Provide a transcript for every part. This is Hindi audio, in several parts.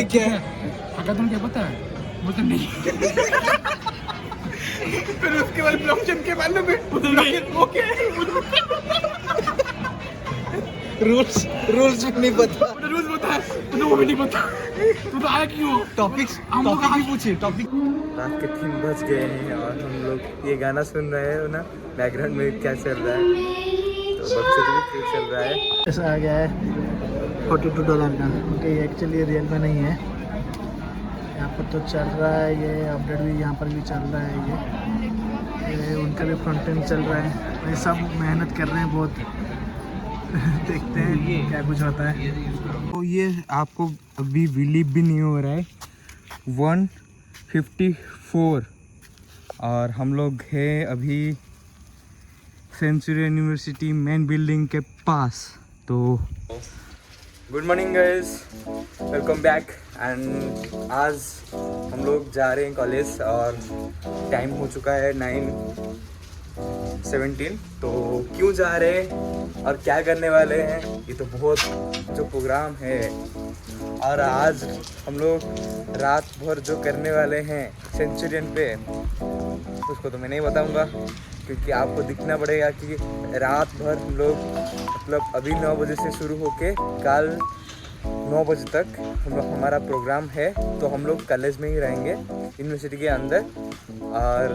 क्या है हैकाथन क्या पता है? बोलते नहीं। फिर उसके बाद ब्लॉकचेन के बारे में ओके रूल्स नहीं पता। रूल्स पता है तो वो भी नहीं पता। तू तो आया क्यों? टॉपिक्स हम लोग टॉपिक ही पूछिए टॉपिक। रात के 3 बज गए हैं और हम लोग ये गाना सुन रहे हैं ना, बैकग्राउंड में क्या चल रहा है तो बक्से भी क्या चल रहा है। ऐसा आ गया है $42 का, क्योंकि ये एक्चुअली रियल में नहीं है। यहाँ पर तो चल रहा है ये अपडेट भी, यहाँ पर भी चल रहा है ये उनका भी फ्रंट एंड चल रहा है। ये सब मेहनत कर रहे हैं बहुत। देखते हैं क्या कुछ होता है। तो ये आपको अभी बिलीव भी नहीं हो रहा है 154 और हम लोग हैं अभी सेंचुरी यूनिवर्सिटी मेन बिल्डिंग के पास। तो good morning guys, welcome back. And आज हम लोग जा रहे हैं कॉलेज और टाइम हो चुका है 9:17। तो क्यों जा रहे हैं और क्या करने वाले हैं, ये तो बहुत जो प्रोग्राम है। और आज हम लोग रात भर जो करने वाले हैं सेंचुरियन पे, उसको तो मैं नहीं बताऊंगा क्योंकि आपको दिखना पड़ेगा कि रात भर हम लोग मतलब अभी 9 बजे से शुरू होके कल 9 बजे तक हम लोग हमारा प्रोग्राम है। तो हम लोग कॉलेज में ही रहेंगे यूनिवर्सिटी के अंदर और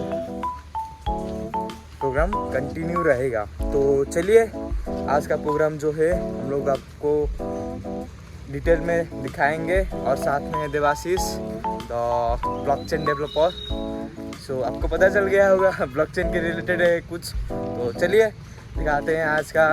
प्रोग्राम कंटिन्यू रहेगा। तो चलिए आज का प्रोग्राम जो है हम लोग आपको डिटेल में दिखाएंगे और साथ में देवाशीष द ब्लॉकचेन डेवलपर। सो आपको पता चल गया होगा ब्लॉकचेन के रिलेटेड है कुछ। तो चलिए दिखाते हैं आज का।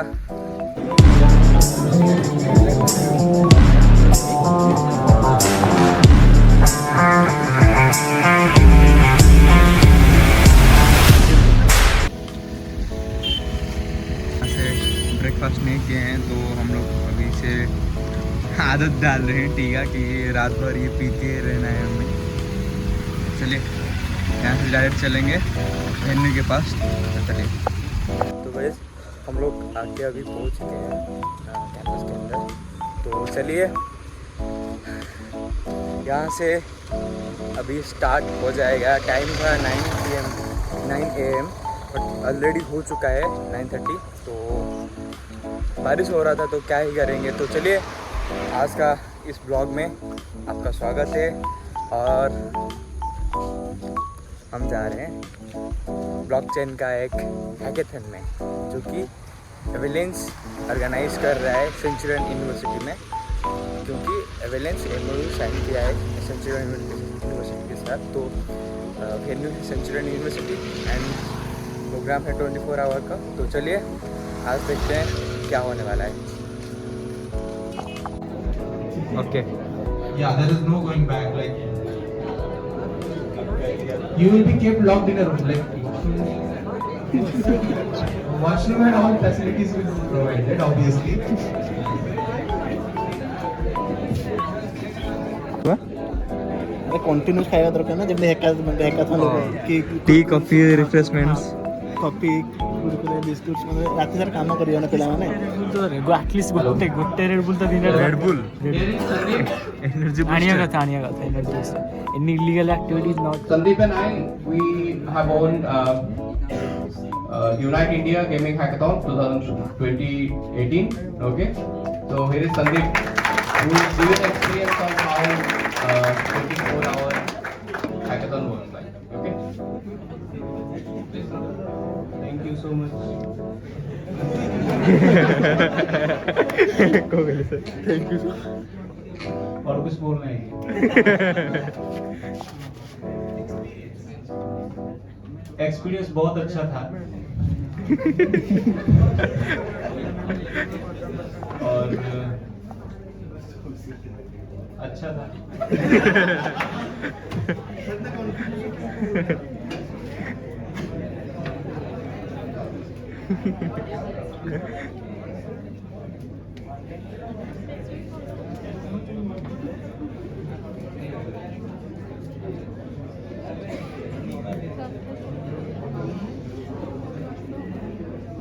ब्रेकफास्ट नहीं किए हैं तो हम लोग अभी से आदत डाल रहे हैं टीका कि रात भर ये पीते रहना है हमें। चलिए यहाँ से डायरेक्ट चलेंगे वेन्यू के पास। तो चलिए, तो वैसे हम लोग आके अभी पहुँच चुके हैं कैंपस के अंदर। तो चलिए यहाँ से अभी स्टार्ट हो जाएगा। टाइम था 9 AM बट ऑलरेडी हो चुका है 9:30। तो बारिश हो रहा था तो क्या ही करेंगे। तो चलिए आज का इस ब्लॉग में आपका स्वागत है और हम जा रहे हैं ब्लॉकचेन का एक हैकेथन में जो कि एविलेंस ऑर्गेनाइज कर रहा है सेंचुरियन यूनिवर्सिटी में, क्योंकि एविलेंस MOU साइन किया है सेंचुरियन यूनिवर्सिटी के साथ। तो वेन्यू है सेंचुरियन यूनिवर्सिटी एंड प्रोग्राम है 24 आवर का। तो चलिए आज देखते हैं क्या होने वाला है। Okay Yeah, there is no going back. Like you will be kept locked in a room. Like washroom and all facilities will be provided, obviously. अरे कंटिन्यूस खाएगा दरकार ना जब हैकाथन कि tea coffee refreshments coffee Kurkure biscuits मतलब रात सारा काम करियो ना पिलामाने ଆଟଲିଷ୍ଟ ଗୋଟେ ରେଡ୍ ବୁଲ୍ ତ ଦିନରେ रेड बुल एनर्जी ଆଣିବା କଥା energy. Any illegal activities not. Sandeep and I, we have owned Unite India Gaming Hackathon 2018. Okay, so here is Sandeep, who will give an experience of how 24-hour hackathon works like. Okay, thank you so much. Thank you. और कुछ बोलना है? एक्सपीरियंस बहुत अच्छा था और अच्छा था।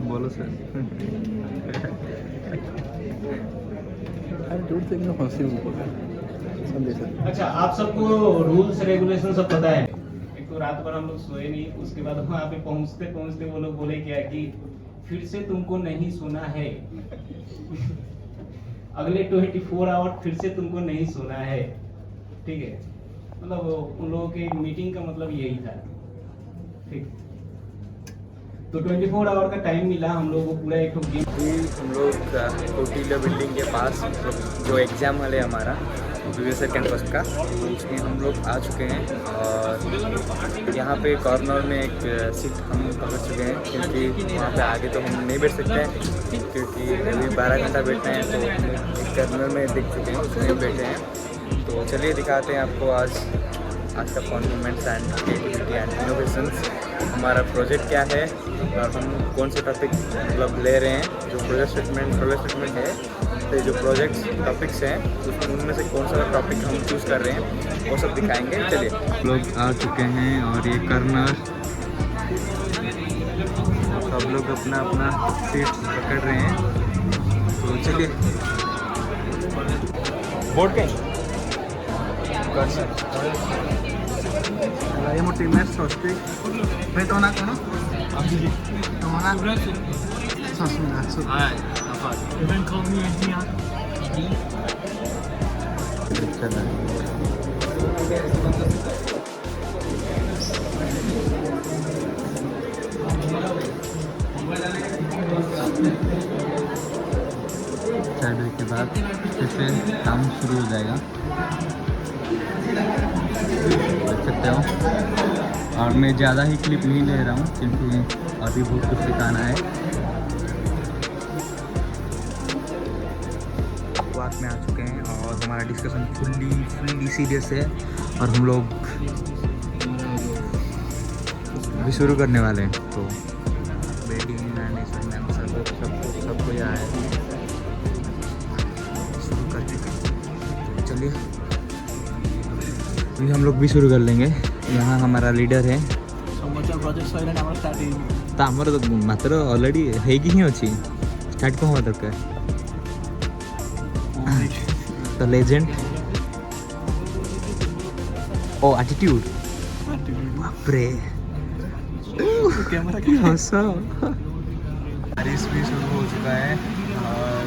बोलो सर। अरे दूर से मैं हंसी ऊपर अच्छा, आप सबको रूल्स रेगुलेशन सब पता है। एक तो रात भर हम लोग सोए नहीं, उसके बाद वहाँ पे पहुँचते पहुँचते वो लोग बोले क्या कि फिर से तुमको नहीं सोना है। अगले 24 आवर फिर से तुमको नहीं सोना है, ठीक है। मतलब उन लोगों के मीटिंग का मतलब यही था, ठीक। तो 24 आवर का टाइम मिला हम लोगों को पूरा एक गेम। अभी हम लोग कोटिला बिल्डिंग के पास जो एग्ज़ाम हॉल है हमारा यूएसए कैंपस का, उसमें हम लोग आ चुके हैं। और यहाँ पे कॉर्नर में एक सीट हम पकड़ चुके हैं, क्योंकि वहाँ पे आगे तो हम नहीं बैठ सकते हैं, क्योंकि अभी 12 घंटा बैठना है। तो एक कॉर्नर में दिख चुके हैं, उसमें बैठे हैं। तो चलिए दिखाते हैं आपको आज का fun moments and creativity and innovations, हमारा प्रोजेक्ट क्या है और हम कौन से टॉपिक मतलब ले रहे हैं। जो प्रोजेक्ट स्टेटमेंट है, तो जो प्रोजेक्ट टॉपिक्स हैं उसमें उनमें से कौन सा टॉपिक हम चूज़ कर रहे हैं वो सब दिखाएंगे। चलिए, लोग आ चुके हैं और ये कर्नर सब लोग अपना अपना सीट पकड़ रहे हैं। तो चलिए, बोर्ड के ये मोटी मैच सोचती मैं तो ना कौन तो ना चाय ब्रेक के बाद फिर से काम शुरू हो जाएगा, देख सकते हो। और मैं ज़्यादा ही क्लिप नहीं ले रहा हूँ, क्योंकि अभी बहुत कुछ सिखाना है। बात में आ चुके हैं और हमारा डिस्कशन फुल्ली सीरियस है, और हम लोग अभी शुरू करने वाले हैं। तो वेडिंग एंड सबको यहाँ है, शुरू कर चुके। चलिए, अभी हम लोग भी शुरू कर लेंगे। यहाँ हमारा लीडर है। तो आमर तो मात्र ऑलरेडी है कि अच्छी स्टार्ट कौन हुआ दरकार तो लेजेंड ओ एटीट्यूड बापरे बारिश भी शुरू हो चुका है और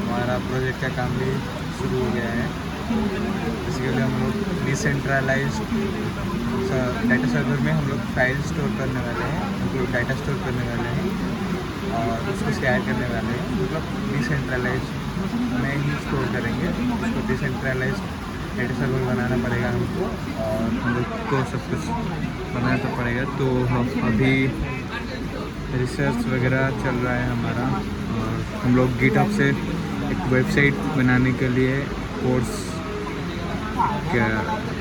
हमारा प्रोजेक्ट का काम भी शुरू हो गया है। इसके लिए हम लोग डिसेंट्रलाइज डाटा सर्वर में हम लोग फाइल स्टोर करने वाले हैं, मतलब डाटा स्टोर करने वाले हैं और उसको शेयर करने वाले हैं। मतलब डिसेंट्रलाइज में ही स्टोर करेंगे, उसको डिसेंट्रलाइज डाटा सर्वर बनाना पड़ेगा हमको, और हम लोग को सब कुछ बनाना तो पड़ेगा। तो हम अभी रिसर्च वगैरह चल रहा है हमारा, और हम लोग गिटहब से एक वेबसाइट बनाने के लिए कोर्स क्या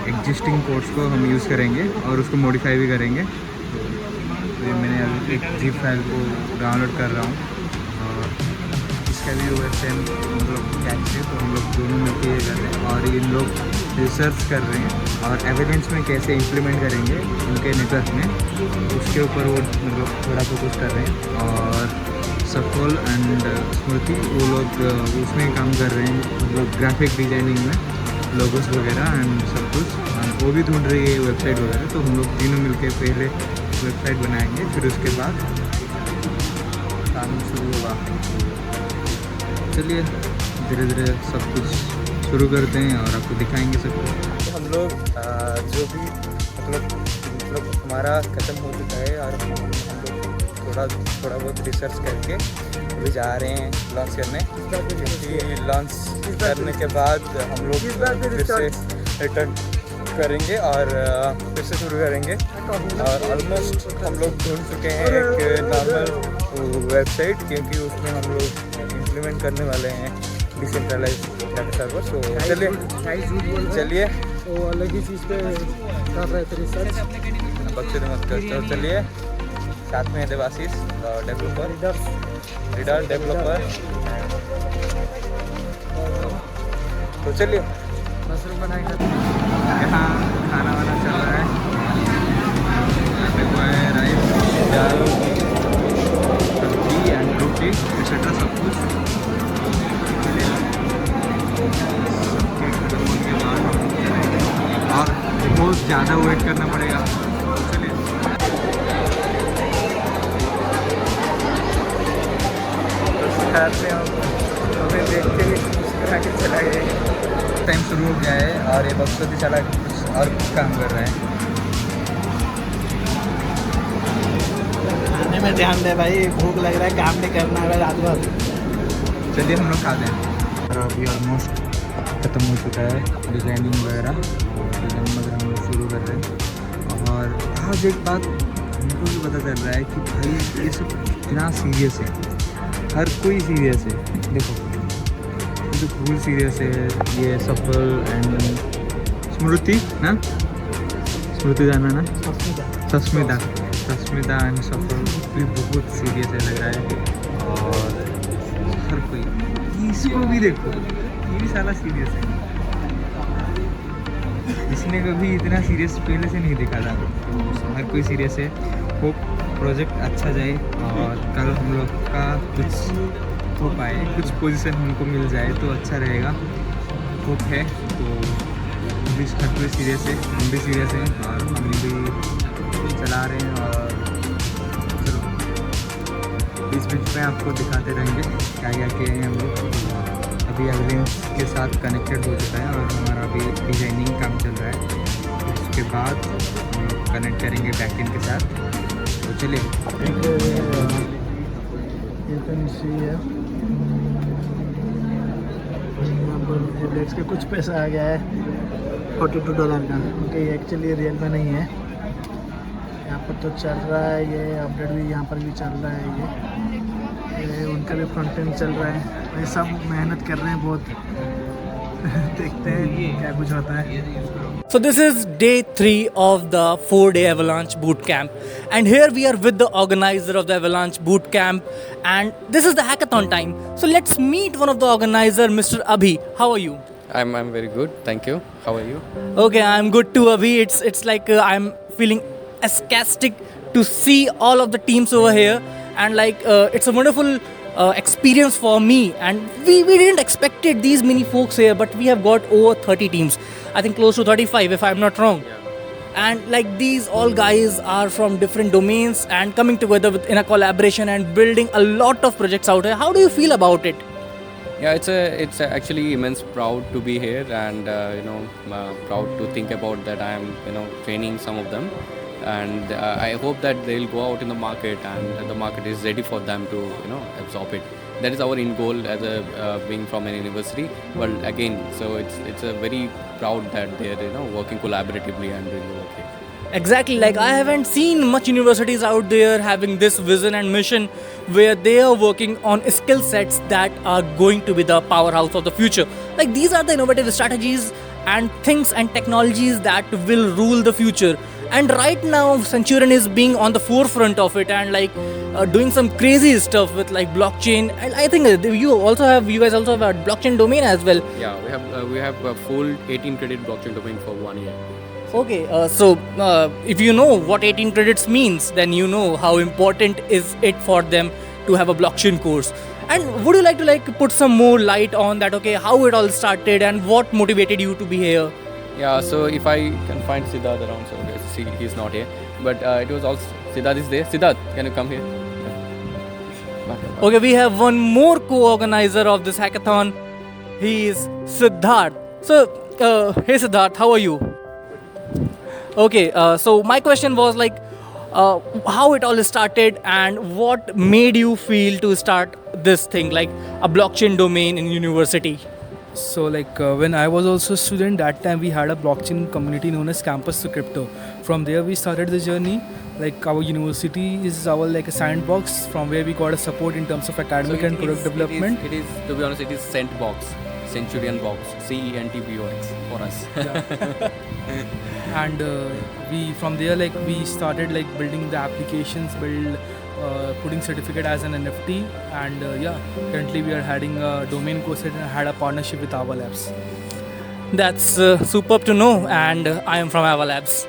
एग्जिस्टिंग कोर्स को हम यूज़ करेंगे और उसको मॉडिफाई भी करेंगे। तो ये मैंने अभी एक zip फाइल को डाउनलोड कर रहा हूँ और इसका भी OSM मतलब कैच है, तो हम लोग दोनों मिलकर ये कर रहे हैं और इन लोग रिसर्च कर रहे हैं और एविडेंस में कैसे इम्प्लीमेंट करेंगे उनके नेटवर्क में, उसके ऊपर वो मतलब थोड़ा फोकस कर रहे हैं। और सफल एंड स्मृति वो लोग उसमें काम कर रहे हैं, मतलब ग्राफिक डिजाइनिंग में लोगोस वगैरह एंड सब कुछ, वो भी ढूंढ रही है वेबसाइट वगैरह। तो हम लोग तीनों मिलके पहले वेबसाइट बनाएंगे, फिर उसके बाद काम शुरू होगा। चलिए धीरे धीरे सब कुछ शुरू करते हैं और आपको दिखाएंगे सब कुछ। हम लोग जो भी मतलब हमारा ख़त्म हो चुका है और हम लोग थोड़ा बहुत रिसर्च करके अभी जा रहे हैं लॉन्च करने, क्योंकि लॉन्च करने के बाद हम लोग फिर से रिटर्न करेंगे और फिर से शुरू करेंगे। और ऑलमोस्ट हम लोग ढूंढ चुके हैं एक नॉर्मल वेबसाइट, क्योंकि उसमें हम लोग इम्प्लीमेंट करने वाले हैं डिसेंट्रलाइज डाटा सर्वर। सो चलिए वो अलग ही चीज़ पे कर रहे थे रिसर्च, बच्चे मत करते हो। चलिए साथ में देवाशीष डेवलपर रीडर डेवलपर, तो चलिए मशरूम बनाएंगे। यहाँ खाना वाना चल रहा है, राइस दाल सब्जी एंड रोटी एक्सेट्रा सब कुछ। सबके खत्म होने के बाद बहुत ज़्यादा वेट करना पड़ेगा। चलिए तो हमें देख के भी मुस्कुरा के चला गया। टाइम शुरू हो गया है और ये बक्सोती चला कुछ और काम कर रहा है। खाने में ध्यान दे भाई, भूख लग रहा है, काम नहीं करना है रात भर। चलिए हम लोग खाते हैं। और अभी ऑलमोस्ट ख़त्म हो चुका है डिज़ाइनिंग वगैरह, डिज़ाइनिंग वगैरह हम लोग शुरू कर रहे हैं। और आज एक बात हमको भी पता चल रहा है कि भाई ये सब कितना सीरियस है, हर कोई सीरियस है। देखो ये तो फुल सीरियस है, ये सफल एंड स्मृति ना, स्मृति जाना ना, सस्मिता एंड सफल भी बहुत सीरियस है लग रहा है। और हर कोई, इसको भी देखो, ये भी साला सीरियस है। इसने कभी इतना सीरियस पहले से नहीं देखा था। तो हर कोई सीरियस है। होप प्रोजेक्ट अच्छा जाए और कल हम लोग का कुछ हो पाए, कुछ पोजीशन हमको मिल जाए तो अच्छा रहेगा। होप है। तो अभी हर कोई सीरियस है, हम भी सीरियस हैं और हम भी चला रहे हैं। और चलो बीच बीच में आपको दिखाते रहेंगे क्या क्या किए हैं हम लोग। अभी अगले के साथ कनेक्टेड हो चुका है और हमारा अभी डिज़ाइनिंग काम चल रहा है। उसके बाद हम लोग कनेक्ट करेंगे बैकएंड के साथ। तो चलिए एवरेज के कुछ पैसा आ गया है $42 का, क्योंकि ये एक्चुअली रियल में नहीं है। यहाँ पर तो चल रहा है ये अपडेट भी, यहाँ पर भी चल रहा है ये उनका भी फ्रंट एंड चल रहा है। ये सब मेहनत कर रहे हैं बहुत। देखते हैं क्या कुछ होता है। So this is day 3 of the 4-day Avalanche boot camp, and here we are with the organizer of the Avalanche boot camp, and this is the hackathon time. So let's meet one of the organizer, Mr. Abhi. How are you? I'm very good, thank you. How are you? Okay, I'm good too, Abhi. It's like I'm feeling ecstatic to see all of the teams over here, and like it's a wonderful experience for me. And we didn't expect it, these many folks here, but we have got over 30 teams. I think close to 35 if I'm not wrong. And like these all guys are from different domains and coming together in a collaboration and building a lot of projects out here. How do you feel about it? Yeah, it's actually immense proud to be here, and proud to think about that I am training some of them, and I hope that they'll go out in the market and the market is ready for them to absorb it. That is our end goal as a being from an university. But again, so it's a very proud that they're working collaboratively and doing the work here. Exactly, like I haven't seen much universities out there having this vision and mission where they are working on skill sets that are going to be the powerhouse of the future. Like these are the innovative strategies and things and technologies that will rule the future. And right now Centurion is being on the forefront of it and like doing some crazy stuff with like blockchain. And I think you guys also have a blockchain domain as well. Yeah, we have a full 18 credit blockchain domain for 1 year. Okay, so if you know what 18 credits means, then you know how important is it for them to have a blockchain course. And would you like to put some more light on that? Okay, how it all started and what motivated you to be here? Yeah, so if I can find Siddharth around, so see he's not here, but it was also Siddharth is there. Siddharth, can you come here? Okay, we have one more co-organizer of this hackathon. He is Siddharth. So, hey Siddharth, how are you? Okay, so my question was like, how it all started and what made you feel to start this thing, like a blockchain domain in university? So like when I was also a student, that time we had a blockchain community known as Campus to Crypto. From there we started the journey. Like our university is our like a sandbox from where we got a support in terms of academic and product development. It is, to be honest, it is Centbox, Centurion Box, CENTBOX for us. And we from there like we started like building the applications, putting certificate as an NFT, and currently we are having a domain course and had a partnership with Ava Labs. That's superb to know, and I am from Ava Labs.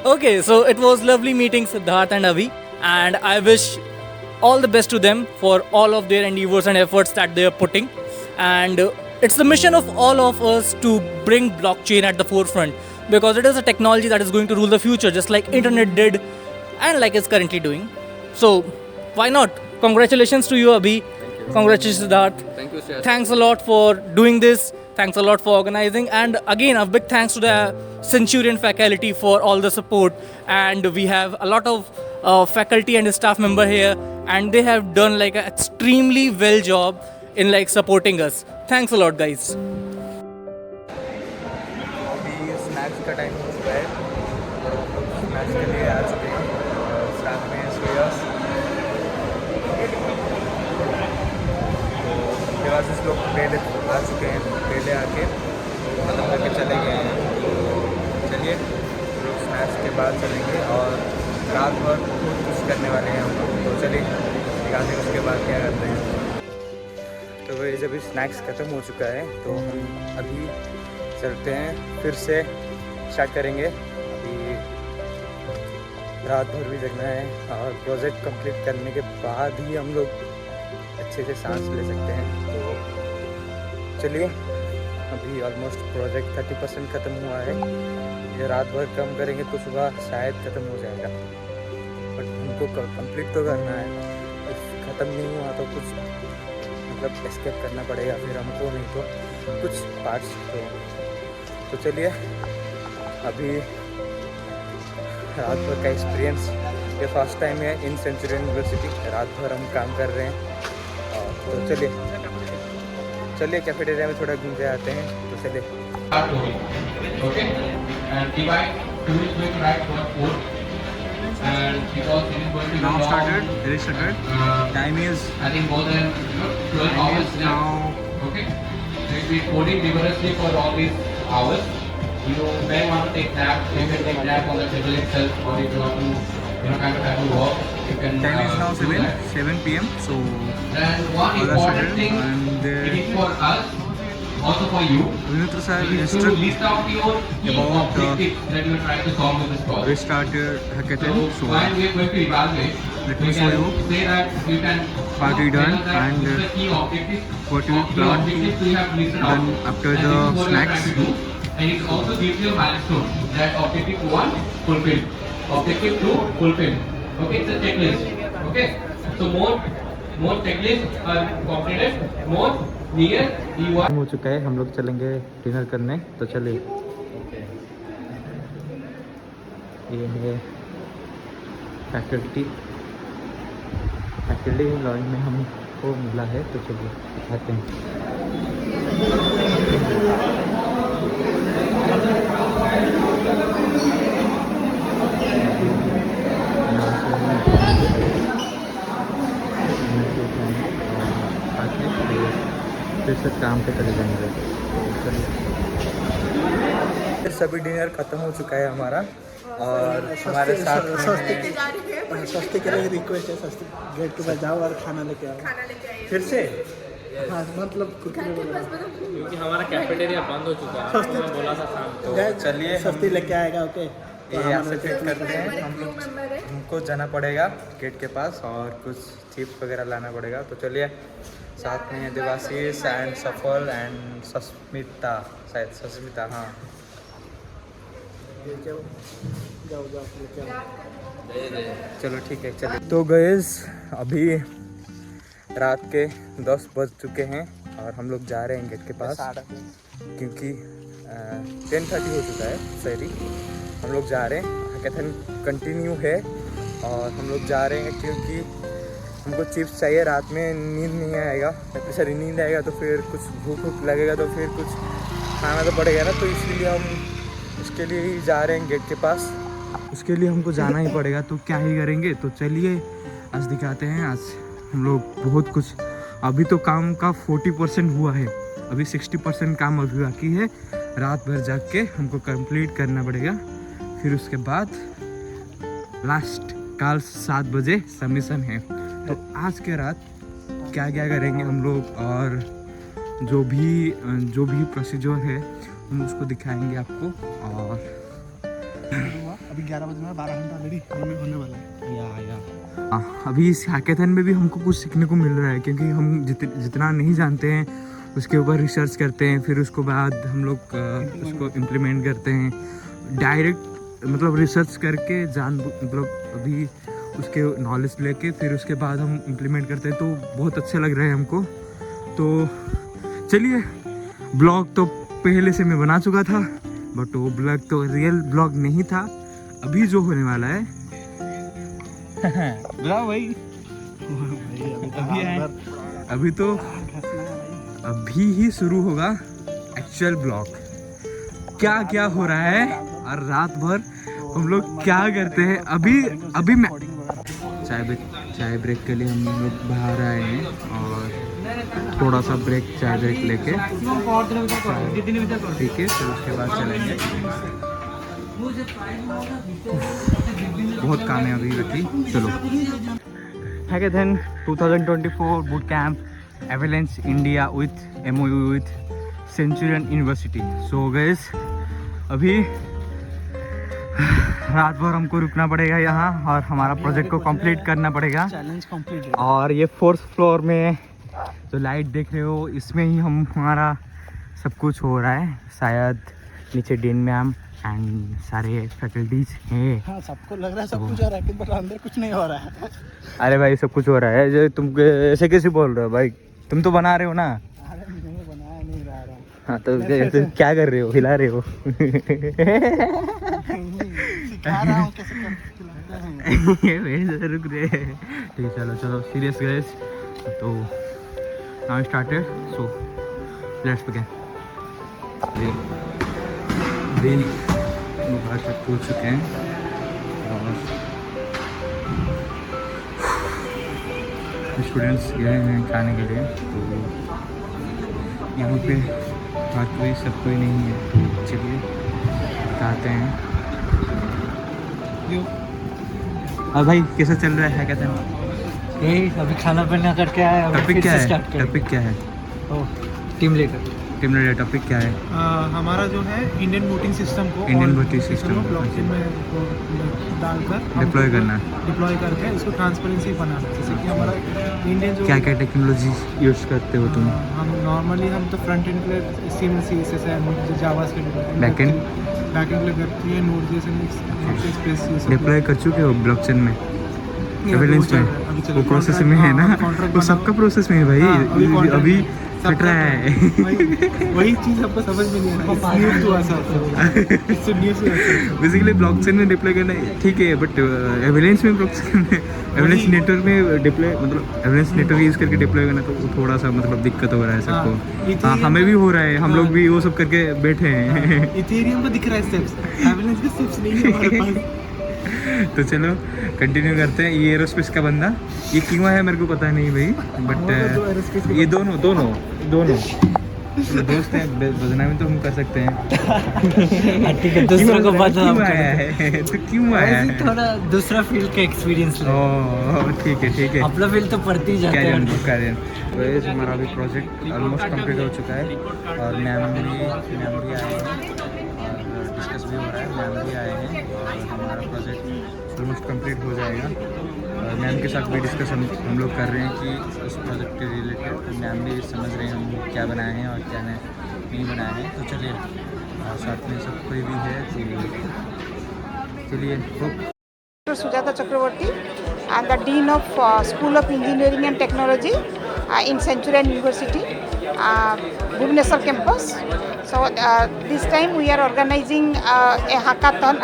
Okay, so it was lovely meeting Siddharth and Avi, and I wish all the best to them for all of their endeavors and efforts that they are putting. And it's the mission of all of us to bring blockchain at the forefront. because it is a technology that is going to rule the future, just like internet did and like it's currently doing. So why not? Congratulations to you, Abhi. Congratulations, Siddharth. Thank you, sir. Thanks a lot for doing this. Thanks a lot for organizing. And again, a big thanks to the Centurion faculty for all the support. And we have a lot of faculty and staff member here, and they have done like an extremely well job in like supporting us. Thanks a lot, guys. अभी स्नैक्स का टाइम हो चुका है, तो हम लोग स्नैक्स के लिए आ चुके हैं। साथ में सोयास देवाशीष लोग पहले आ चुके हैं, पहले आके खत्म करके चले गए हैं। चलिए लोग स्नैक्स के बाद चलेंगे और रात भर बहुत कुछ करने वाले हैं हम लोग, तो चलिए दिखाते हैं उसके बाद क्या करते हैं। तो वही जब स्नैक्स ख़त्म हो चुका है तो हम अभी चलते हैं, फिर से स्टार्ट करेंगे। अभी रात भर भी जगना है और प्रोजेक्ट कंप्लीट करने के बाद ही हम लोग अच्छे से सांस ले सकते हैं। तो चलिए अभी ऑलमोस्ट प्रोजेक्ट 30% ख़त्म हुआ है। ये रात भर कम करेंगे तो सुबह शायद ख़त्म हो जाएगा, बट हमको कंप्लीट तो करना है। ख़त्म नहीं हुआ तो कुछ मतलब एस्केप करना पड़ेगा फिर हमको, नहीं तो कुछ पार्ट्स तो चलिए अभी रात भर का एक्सपीरियंस, ये फर्स्ट टाइम है इन सेंचुरियन यूनिवर्सिटी, रात भर हम काम कर रहे हैं। तो चलिए कैफेटेरिया में थोड़ा घूम के आते हैं, तो चलिए। Okay, and divide 2 is going to write for 4, and because it is going to be long, It is started. Time is I think more than 12 hours now. Okay, so if we coding vigorously for all these hours, you may want to take nap. You can take nap on the table itself, or if you want to, kind of have to walk, you can. time is now do that. 7 p.m. So And one All are important settled, thing, and, it is for us, also for you. Vinitra sir You need to instruct list out your key about, objectives that you are trying to solve with this project. restart your hackathon. So So while we are going to evaluate, let we me show can you say that you can what we tell done us that and this is the key objectives, what we key plan objectives we have listed out, done after and the this is what we are snacks. trying to do. And it also gives you a milestone that objective 1 fulfilled, objective 2 fulfilled. Okay, it's a checklist. Okay, so more checklists are completed, more near you are. हो चुका है, हम लोग चलेंगे डिनर करने, तो चलिए। ये है फैकल्टी लॉन्च में हमको मिला है, तो चलिए आते हैं। फिर से काम पे चले जाएंगे। सभी डिनर ख़त्म हो चुका है हमारा, और हमारे साथ सस्ते के लिए रिक्वेस्ट है, सस्ते गेट के पास जाओ और खाना लेके आओ। फिर से हाँ मतलब कुरकुरे वगैरह। क्योंकि हमारा कैफेटेरिया बंद हो चुका है, मैं बोला था शाम को। तो चलिए सस्ती लेके आएगा। ओके, ये यहाँ से फिट करते हैं हम लोग। हमको जाना पड़ेगा गेट के पास और कुछ चिप्स वगैरह लाना पड़ेगा, तो चलिए। साथ में देवाशीष एंड सफल एंड सस्मिता, शायद सस्मिता, हाँ। जाओ लेके आओ। चलो ठीक है, चलिए। तो गैस अभी रात के 10 बज चुके हैं और हम लोग जा रहे हैं गेट के पास, क्योंकि 10:30 हो चुका है सॉरी। हम लोग जा रहे हैं, हैकाथन कंटिन्यू है और हम लोग जा रहे हैं क्योंकि हमको चिप्स चाहिए। रात में नींद नहीं आएगा, सॉरी नींद आएगा तो फिर कुछ भूख लगेगा, तो फिर कुछ खाना तो पड़ेगा ना, तो इसलिए हम उसके लिए ही जा रहे हैं गेट के पास। उसके लिए हमको जाना ही पड़ेगा, तो क्या ही करेंगे। तो चलिए आज दिखाते हैं। आज हम लोग बहुत कुछ, अभी तो काम का 40% हुआ है, अभी 60% काम अभी बाकी है। रात भर जाग के हमको कंप्लीट करना पड़ेगा, फिर उसके बाद लास्ट कल 7 बजे सबमिशन है। तो आज के रात क्या क्या करेंगे हम लोग और जो भी प्रोसीजर है हम उसको दिखाएंगे आपको। और अभी 11 बजे में 12 घंटा ऑलरेडी होने वाला है। अभी इस हैकाथन में भी हमको कुछ सीखने को मिल रहा है, क्योंकि हम जितना नहीं जानते हैं उसके ऊपर रिसर्च करते हैं, फिर उसको बाद हम लोग उसको इम्प्लीमेंट करते हैं। डायरेक्ट मतलब रिसर्च करके मतलब अभी उसके नॉलेज लेके फिर उसके बाद हम इम्प्लीमेंट करते हैं, तो बहुत अच्छा लग रहा है हमको। तो चलिए, ब्लॉग तो पहले से मैं बना चुका था, बट वो ब्लॉग तो रियल ब्लॉग नहीं था। अभी जो होने वाला है बुलाओ भाई, अभी है, अभी ही शुरू होगा एक्चुअल ब्लॉग। क्या क्या हो रहा है और रात भर हम लोग क्या करते हैं। अभी मैं चाय ब्रेक के लिए हम लोग बाहर आए हैं और थोड़ा सा चाय ब्रेक लेके, ठीक है, फिर उसके बाद चलेंगे। बहुत काम है अभी बाकी, चलो। हैकाथन 2024 बूट कैंप एवेलेंस India with MOU with Centurion University. So guys, अभी रात भर हमको रुकना पड़ेगा यहाँ और हमारा प्रोजेक्ट को कंप्लीट करना पड़ेगा। Challenge complete. और ये 4th फ्लोर में जो लाइट देख रहे हो, इसमें ही हमारा सब कुछ हो रहा है। शायद नीचे डीन मैम एंड सारे फैकल्टीज हैं। हाँ, सबको लग रहा है सब कुछ हो रहा है, बट अंदर कुछ नहीं हो रहा है। अरे भाई, सब कुछ हो रहा है। जो तुम ऐसे कैसे बोल रहे हो भाई? तुम तो बना रहे हो ना। अरे नहीं बनाया, नहीं रहा। हाँ, तो क्या कर रहे हो? हिला रहे हो? सिखा रहा हूँ कैसे करते हैं। रुक रहे। ठीक, चलो सीरियस गाइस। तो now started, so let's begin. बाहर तक पहुँच चुके हैं और स्टूडेंट्स गए हैं खाने के लिए। तो यहाँ पे हर कोई सब कोई नहीं है, तो चलिए बताते हैं। और भाई, कैसा चल रहा है? कहते हैं यही अभी खाना पीना करके आए। टॉपिक क्या है? टॉपिक क्या है? टीम लीडर टॉपिक क्या है? हमारा जो है इंडियन वोटिंग सिस्टम को ब्लॉकचेन में डालकर डिप्लॉय करके इसको ट्रांसपेरेंसी बनाना। जैसे कि हमारा इंडियन जो क्या टेक्नोलॉजी यूज करते हो तुम? हम नॉर्मली तो फ्रंट एंड के लिए HTML CSS है, जावास्क्रिप्ट। बैकएंड के लिए करती है Node.js डिप्लॉय कर चुके हो ब्लॉकचेन में? एविडेंस में वो प्रोसेस में है ना? वो सबका प्रोसेस में है भाई, अभी फट रहा है। वही चीज आपको समझ में नहीं आ रहा है। बेसिकली ब्लॉकचेन में डिप्लॉय करना ठीक है, बट एविडेंस में एविडेंस नेटवर्क में डिप्लॉय, मतलब एविडेंस नेटवर्क यूज करके डिप्लॉय करना, तो थोड़ा सा मतलब दिक्कत हो रहा है सबको। हाँ, हमें भी हो रहा है, हम लोग भी वो सब करके बैठे हैं। इथेरियम को दिख रहा है स्टेप्स, एविडेंस के स्टेप्स नहीं है हमारे पास। तो चलो कंटिन्यू करते हैं। ये एरोस्पेस का बंदा, ये क्यों है मेरे को पता नहीं भाई, बट ये दोनों दोस्त हैं। बदनामी तो हम कर सकते हैं। ठीक है, दूसरों को बदनाम आया है तो क्यों आया है? थोड़ा दूसरा फील्ड का एक्सपीरियंस ले। ओह, ठीक है। अपना फील्ड तो पढ़ते ही जाते हैं। तो हमारा अभी प्रोजेक्ट ऑलमोस्ट कंप्लीट हो चुका है और मैम भी आए हैं और डिस्कस भी हो रहा है। मैम भी आए हैं और हमारा प्रोजेक्ट ऑलमोस्ट कंप्लीट हो जाएगा। और मैम के साथ भी डिस्कस हम लोग कर रहे हैं कि उस प्रोजेक्ट के रिलेटेड मैम भी समझ रहे हैं हम क्या बनाए हैं और क्या नहीं बनाए हैं। तो चलिए, साथ में सब कोई भी है, तो चलिए। Sujata Chakraborty, and the Dean of School of Engineering and Technology in Centurion University, Bhubaneswar campus. So this time we are organizing a hackathon.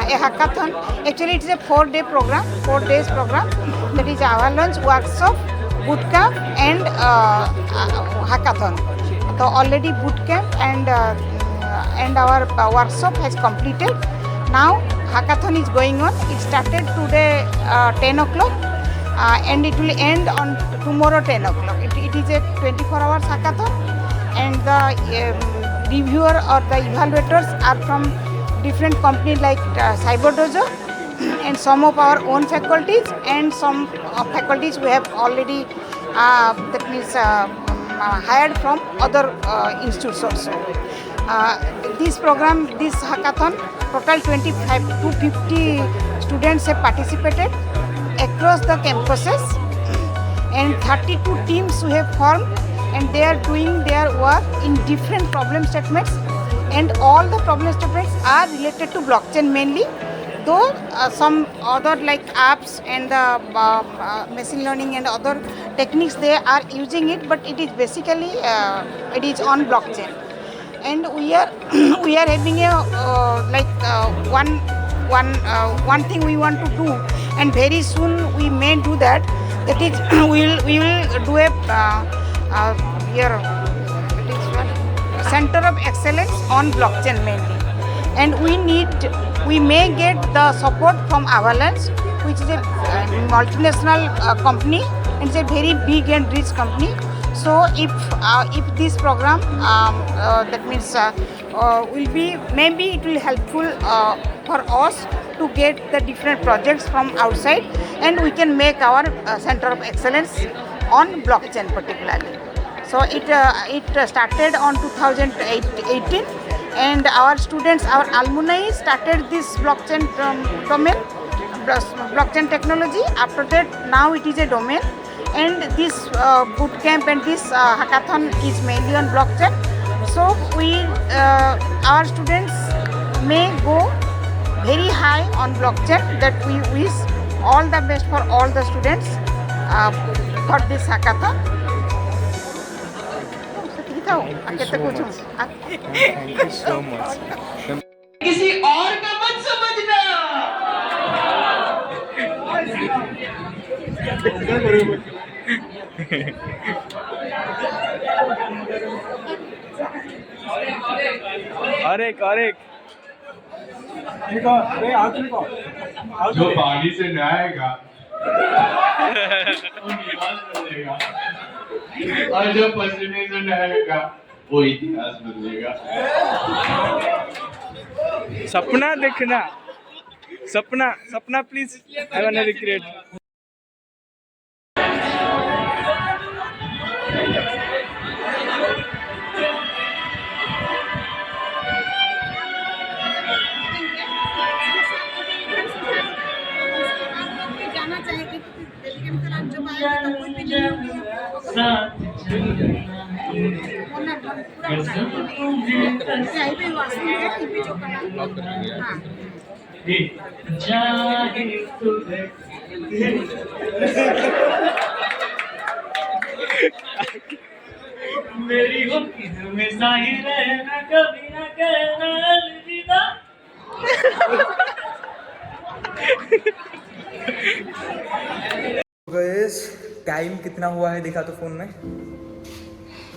Actually, it is a 4-day program, 4 days program. That is avalanche, workshop, bootcamp, and hackathon. So already bootcamp and our workshop has completed. Now hackathon is going on. It started today 10 o'clock and it will end on tomorrow 10 o'clock. It is a 24 hours hackathon, and the reviewer or the evaluators are from different companies like CyberDojo and some of our own faculties and some faculties we have already that means hired from other institutes also. This hackathon, total 25 to 50 students have participated across the campuses, and 32 teams we have formed, and they are doing their work in different problem statements and all the problem statements are related to blockchain mainly. Though some other like apps and the machine learning and other techniques they are using it, but it is basically it is on blockchain. And we are we are having a one thing we want to do, and very soon we may do that. That is we will do a here it is what? Center of excellence on blockchain mainly, and we may get the support from Avalanche, which is a multinational company, and it's a very big and rich company. So if this program that means will be, maybe it will helpful for us to get the different projects from outside, and we can make our center of excellence on blockchain particularly. So it started on 2018, and our students, our alumni started this blockchain domain, blockchain technology. After that, now it is a domain, and this boot camp and this hackathon is mainly on blockchain. So our students may go very high on blockchain. That we wish all the best for all the students for this hackathon. Thank you so much. किसी और का मत समझना। और एक जो पानी से नहाएगा वो निवास बदलेगा, और जो पसीने से नहाएगा वो इतिहास बदलेगा। सपना देखना, सपना please, I want to recreate. जाना चाहेंगे जब आएगा तो कोई भी नहीं मेरी होती में साही रहना, कभी ना कहना अलविदा। गाइस, टाइम कितना हुआ है दिखा तो फोन में?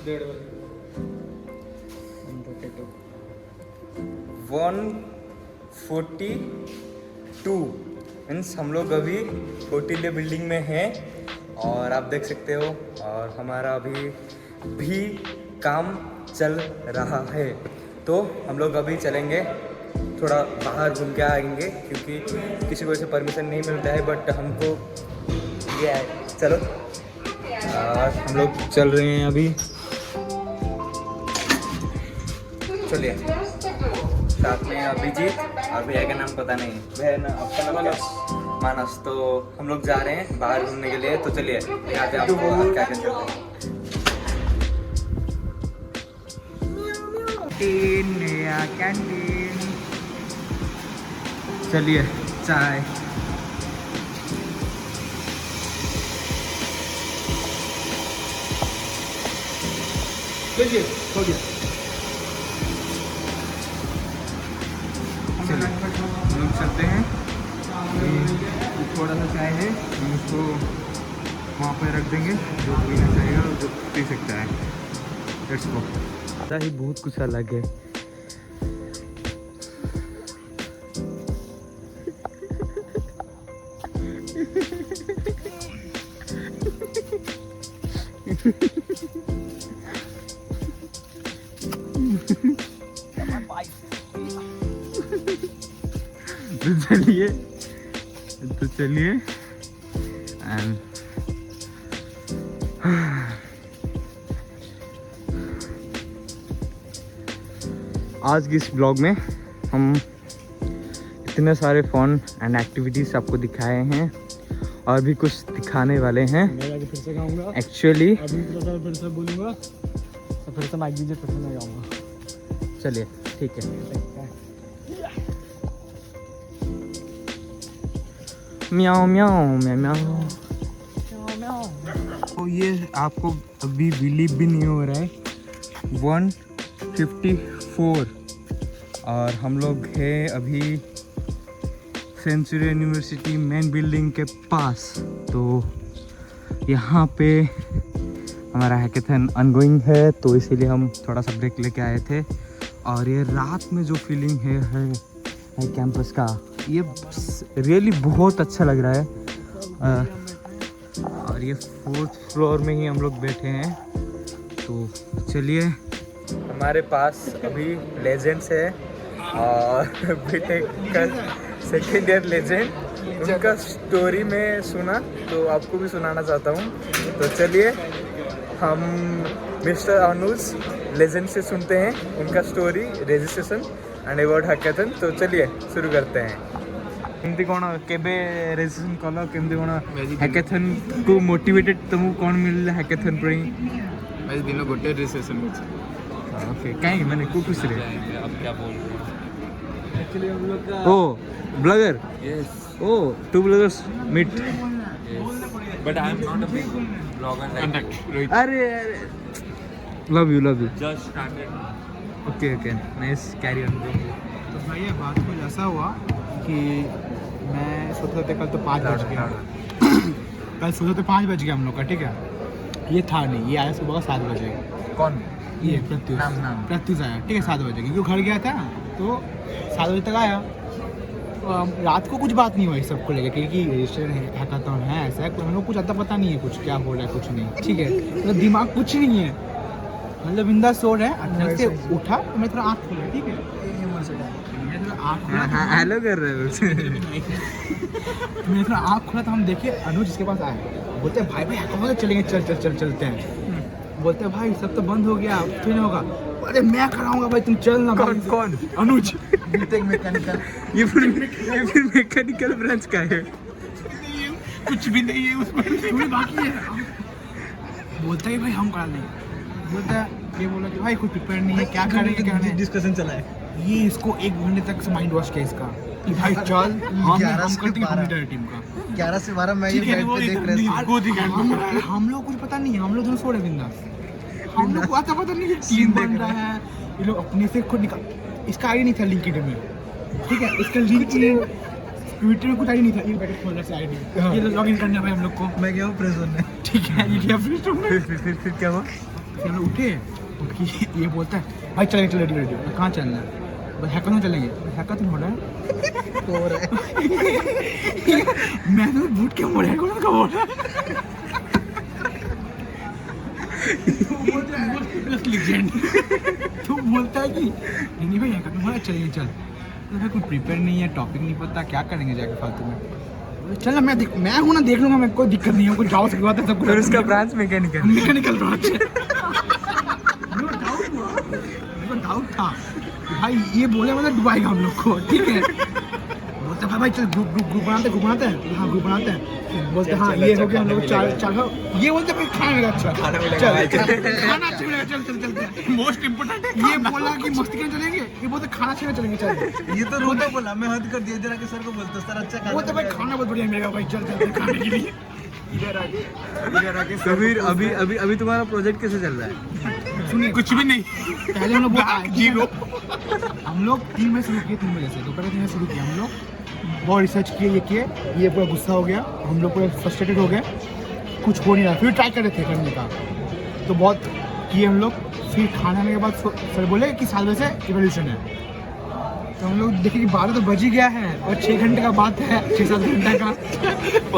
1:42 मीन्स हम लोग अभी होटल बिल्डिंग में हैं, और आप देख सकते हो, और हमारा अभी भी काम चल रहा है। तो हम लोग अभी चलेंगे, थोड़ा बाहर घूम के आएंगे, क्योंकि किसी को से परमिशन नहीं मिलता है, बट हमको ये है। चलो, हम लोग चल रहे हैं अभी, चलिए। साथ में अभिजीत और भैया का नाम पता नहीं, भैया ना आपका नाम क्या? मानस। तो हम लोग जा रहे हैं बाहर घूमने के लिए, तो चलिए यहाँ पे आपको क्या कहते हैं। कैंटीन, चलिए चाय। लीजिए, हो गया। चलिए हम लोग चलते हैं। थोड़ा सा चाय है, हम उसको वहाँ पे रख देंगे, जो पीना चाहेगा जो पी सकता है। Let's go. पता ही बहुत कुछ अलग है। तो चलिए एंड आज की इस ब्लॉग में हम इतने सारे फन एंड एक्टिविटीज़ आपको दिखाए हैं, और भी कुछ दिखाने वाले हैं। मैं आगे फिर से गाऊंगा एक्चुअली, अभी फिर से बोलूँगा, तो फिर से माइक दीजिए, फिर से मैं गाऊंगा। चलिए। ठीक है। म्याओ म्याओ म्याओ म्याओ। तो ये आपको अभी बिलीव भी नहीं हो रहा है, 154 और हम लोग हैं अभी सेंचुरी यूनिवर्सिटी मेन बिल्डिंग के पास। तो यहाँ पे हमारा हैकेथन अनगोइंग है, तो इसीलिए हम थोड़ा सा ब्रेक लेके आए थे। और ये रात में जो फीलिंग है कैंपस का, ये रियली बहुत अच्छा लग रहा है। और ये 4th फ्लोर में ही हम लोग बैठे हैं। तो चलिए, हमारे पास अभी लेजेंड्स है और बीटेक का सेकेंड ईयर लेजेंड, उनका स्टोरी में सुना तो आपको भी सुनाना चाहता हूँ। तो चलिए हम मिस्टर अनुज लेजेंड से सुनते हैं उनका story, registration and award hackathon. तो चलिए शुरू करते हैं। केमती कौन केबे रजिस्ट्रेशन कल, केमती कौन हैकेथन को मोटिवेटेड तुमको कौन मिलला हैकेथन पई? मैं दिन गोटे रजिस्ट्रेशन ओके, कहीं मैंने को खुश रहे। अब क्या बोल रहे हैं? एक्चुअली हम लोग का ओ ब्लॉगर, Yes, ओ 2 bloggers meet. yes. But I am not a big blogger. Like, अरे love you just started. Okay okay, nice, carry on. तो भाई ये बात कुछ ऐसा हुआ कि मैं सोचा था कल तो 5 बज गया कल सोचा तो 5 बज गया हम लोग का, ठीक है। ये था नहीं, ये आया सुबह 7 बजे। कौन? ये प्रत्युष प्रत्युष आया, ठीक है, 7 बजे, क्योंकि घर गया था तो 7 बजे तक आया। रात को कुछ बात नहीं हुई सबको लेकर, क्योंकि रजिस्टर हैकाथन है ऐसा है, हम लोग कुछ आता पता नहीं है कुछ क्या हो रहा है, कुछ नहीं, ठीक है। मतलब दिमाग कुछ नहीं है, मतलब बिंदा सो रहा है। अचानक से उठा तो मैं थोड़ा आँख खोला, ठीक है, हेलो कर रहे हो। मैं थोड़ा आँख खोला तो हम देखे अनुज इसके पास आए, बोलते हैं भाई हैकाथन चलेंगे, चलते हैं। बोलते हैं भाई सब तो बंद हो गया, फिर नहीं होगा। अरे मैं कराऊंगा भाई, तुम चल ना। कौन? अनुज बीटेक मैकेनिकल। ये फिर मैकेनिकल ब्रांच का है, कुछ भी नहीं है उसमें, थोड़ी बाकी है। बोलता है भाई हम करा लेंगे, बोलता है, ये बोला कि भाई कुछ प्रिपेयर नहीं है, क्या करेंगे, क्या नहीं। डिस्कशन चला है, ये इसको 1 घंटे तक माइंड वॉश किया इसका कि भाई चल हम करते हैं टीम का 11 से 12 मैं ये बैठ पे देख रहे थे। हम लोग कुछ पता नहीं है, हम लोग दोनों सो रहे बिंदास, हम लोग को आता पता नहीं कि टीम बन रहा है। ये लोग अपने से खुद निकाल, इसका आईडी नहीं था लिंक्डइन में, ठीक है, इसका लिंक्डइन ट्विटर में कुछ आईडी नहीं था, ये बैठे खोल रहा है आईडी, ये लॉग इन करना है हम लोग को। मैं गया हूँ प्रेस में, ठीक है, ये गया प्रेस में। फिर क्या हुआ, फिर हम लोग उठे, ये बोलता है भाई चलेंगे, रेडी, कहाँ चलना है? बस हैकाथन चलेंगे, हैकाथन हो रहा है तो हो रहा है। मैं तो बूट के मोड़ है, कौन का बोल रहा है? तो बोलता है कि नहीं भाई हैकाथन हो रहा है, चलेंगे, चल। तो भाई कुछ प्रिपेयर नहीं है, टॉपिक नहीं पता, क्या करेंगे जाके फालतू में। चल ना, मैं हूँ ना, देख लूँगा, मैं कोई दिक्कत नहीं है, कुछ जाओ सकता है सब कुछ। उसका ब्रांच मैकेनिकल ब्रांच है। डाउट था भाई, ये बोले मतलब डुबाएगा हम लोग को, ठीक है। बोलते भाई चल ग्रुप बनाते हैं, हाँ ग्रुप बनाते हैं। बोलते हाँ ये हो गया, हम लोग चार, ये बोलते भाई खाना मिलेगा, अच्छा खाना अच्छा मिलेगा, चल चलते हैं। मोस्ट इम्पोर्टेंट है, ये बोला कि मस्ती करने चलेंगे, ये बोलते खाना खाने चलेंगे, चल। ये तो रोता बोला, मैं हद कर दिया जरा के सर को बोलता सर अच्छा खाना। बोलते भाई खाना बहुत बढ़िया मिलेगा भाई, चल खाने के लिए। इधर आके कबीर, अभी तुम्हारा प्रोजेक्ट कैसे चल रहा है? सुनिए, कुछ भी नहीं, पहले हम लोग हम लोग 3 बजे शुरू किए, 3 बजे से दोपहर 3 बजे शुरू किया। हम लोग बहुत रिसर्च किए, ये पूरा गुस्सा हो गया, हम लोग पूरा फ्रस्ट्रेटेड हो गए, कुछ हो नहीं रहा। फिर ट्राई कर रहे थे करने का, तो बहुत किए हम लोग। फिर खाना खाने के बाद सर बोले कि 7 बजे से इवोल्यूशन है, तो हम लोग देखे कि 12 तो बज ही गया है और 6 घंटे का बात है, 6-7 घंटे का।